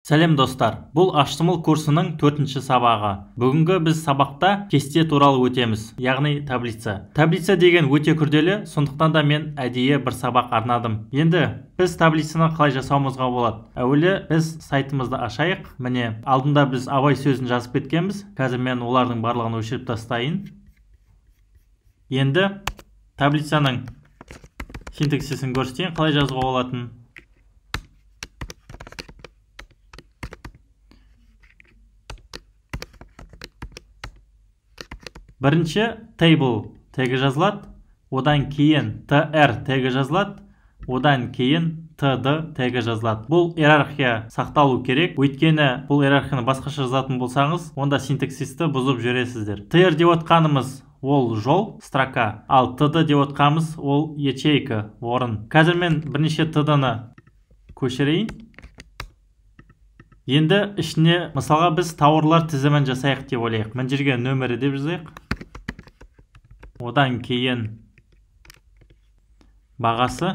Сәлем достар, бұл HTML курсының 4-ші сабағы. Бүгінгі біз сабақта кесте туралы өтеміз, яғни таблица. Таблица деген өте күрделі, сондықтан да мен әдейі бір сабақ арнадым. Енді біз таблицаны қалай жасауымызға болады? Әуелі біз сайтымызды ашайық. Міне, алдында біз абай сөзін жазып кеткенбіз. Қазір мен олардың барлығын өшіріп тастайын. Енді таблицаның синтаксисін көрсетейін, қалай жазуға болатынын. Бірінші table тегі жазылады, одан кейін tr тегі жазылады, одан кейін td тегі жазылады. Бұл иерархия сақталу керек, өйткені бұл иерархияны басқаша жазатын болсаңыз, онда синтаксисті бұзып жүресіздер. Tr деп отқанымыз ол жол, строка, ал td деп отқанымыз ол ячейка, орын. Қазір мен бірнеше td-ны көшірейін. Енді ішіне, мысалға біз тауарлар тізімін жасайық деп ойлайық. Мен жерге нөмірі деп жазайық. Одан кейін бағасы,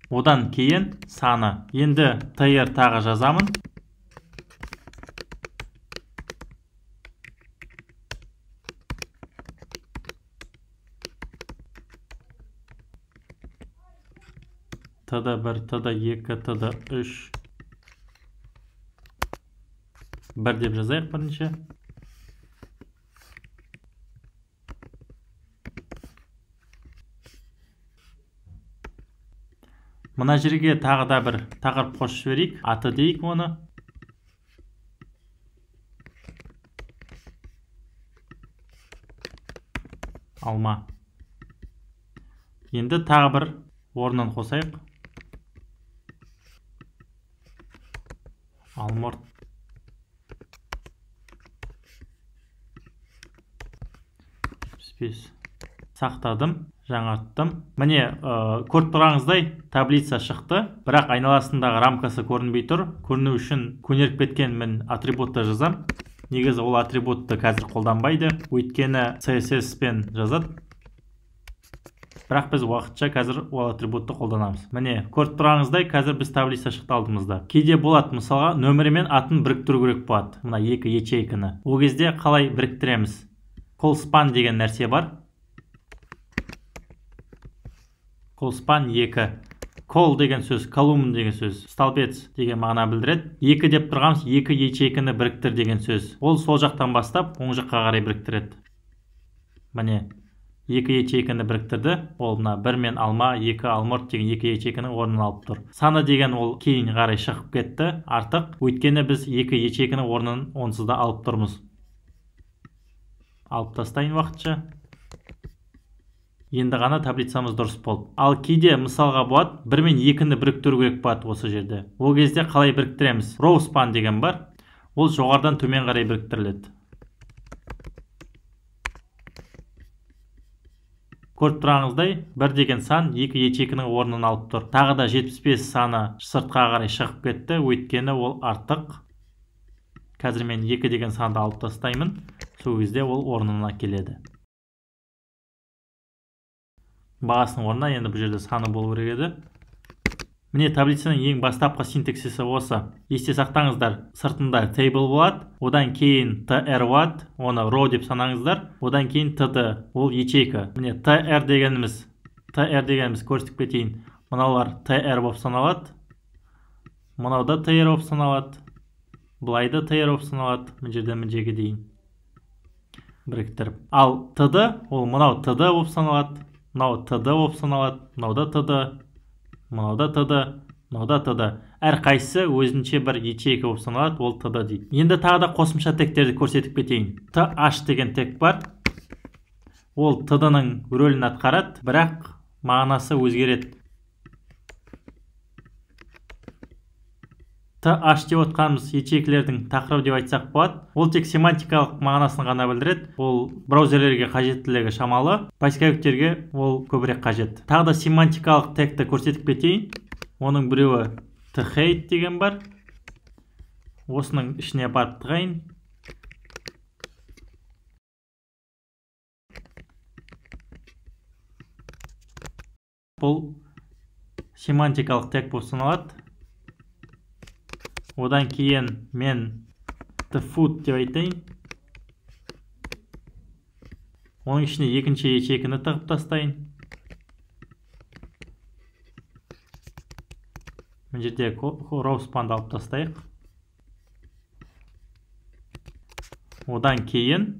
одан кейін саны. Енді tr тағы жазамын. td1, td2, td3 бір деп жазайық бірінші. Мына жерге тағы да бір тақырып қосып жіберейік, аты дейік оны. Алма. Енді тағы бір орнын қосайық. Алмұрт. Сақтадым, жаңарттым. Міне, көріп тұрғаныңыздай таблица шықты, бірақ айналасындағы рамкасы көрінбей тұр. Көріну үшін көнеріп кеткен мен атрибутты жазам. Негізі ол атрибутты қазір қолданбайды, өйткені CSS пен жазады. Бірақ біз уақытша қазір ол атрибутты қолданамыз. Міне, көріп тұрғаныңыздай қазір біз таблица шықты алдымызда. Кейде болады, мысалға, нөмірі мен атын біріктіру керек болады. Мына екі ячейканы. Ол кезде қалай біріктіреміз? Колспан деген нәрсе бар. Колспан 2. Кол деген сөз, колумн деген сөз, столбец деген мағына білдіреді. 2 деп тұрғанымыз 2 ячейканы біріктір деген сөз. Ол сол жақтан бастап оң жаққа қарай біріктіреді. Міне, 2 ячейканы біріктірді. Ол мына 1 мен алма, 2 алмұрт деген 2 ячейканың орнын алып тұр. Саны деген ол кейін қарай шығып кетті, артық. Өйткені біз 2 ячейканың орнын онсыз да алып тұрмыз. Алып тастайын уақытша. Енді ғана таблицамыз дұрыс болды. Ал кейде мысалға болады, 1 мен 2-ні біріктіру керек болады осы жерде. Ол кезде қалай біріктіреміз? Row span деген бар. Ол жоғардан төмен қарай біріктіріледі. Көріп тұрғаныңыздай, 1 деген сан 2 ячейканың орнын алып тұр. Тағы да 75 саны сыртқа қарай шығып кетті, өйткені ол артық. Қазір мен 2 деген санды алып тастаймын. Сол кезде ол орнына келеді. Бағасының орнына енді бұл жерде саны болу керек еді. Міне таблицаның ең бастапқы синтаксисі осы. Есте сақтаңыздар, сыртында table болады, одан кейін tr болады, оны row деп санаңыздар, одан кейін td, ол ячейка. Міне tr дегеніміз көрсетіп кетейін. Мыналар tr болып саналады, мынауда tr болып саналады, былайда tr болып саналады, мына жерден мына жерге дейін біріктіріп. Ал td, ол мынау td болып саналады, мынау td болып саналады, мынауда td, мынауда td, мынауда td. Әр қайсысы өзінше бір ячейка болып саналады, ол td дейді. Енді тағы да қосымша тегтерді көрсетіп кетейін. th деген тег бар. Ол td-ның рөлін атқарады, бірақ мағынасы өзгереді. th деп отқанымыз ячейкілердің тақырыбы деп айтсақ болады. Ол тек семантикалық мағынасын ғана білдіреді. Ол браузерлерге қажеттілігі шамалы, поисковиктерге ол көбірек қажет. Тағы да семантикалық тегті көрсетіп кетейін. Оның біреуі thhate деген бар. Осының ішіне барып тығайын. Бұл семантикалық тег болып саналады. Одан кейін мен the food деп айтайын. Оның ішіне екінші ячейканы тығып тастайын. Мына жерде row span'ды алып тастайық. Одан кейін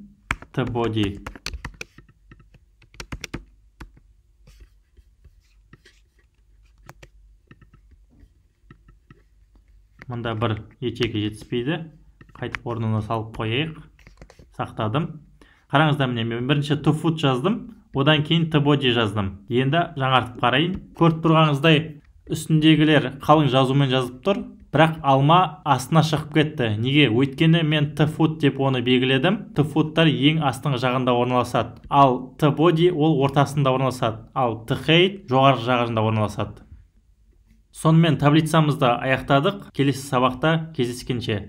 the body. Мұнда бір ячейка жетіспейді. Қайтып орнына салып қойайық. Сақтадым. Қараңыздар, міне мен бірінші to food жаздым, одан кейін to body жаздым. Енді жаңартып қарайын. Көріп тұрғаныңыздай үстіндегілер қалың жазумен жазып тұр, бірақ алма астына шығып кетті. Неге? Өйткені мен to food деп оны белгіледім. To food'тар ең астыңғы жағында орналасады. Ал to body ол ортасында орналасады. Ал to hate жоғарғы жағында орналасады. Сонымен таблицамызды аяқтадық. Келесі сабақта кездескенше.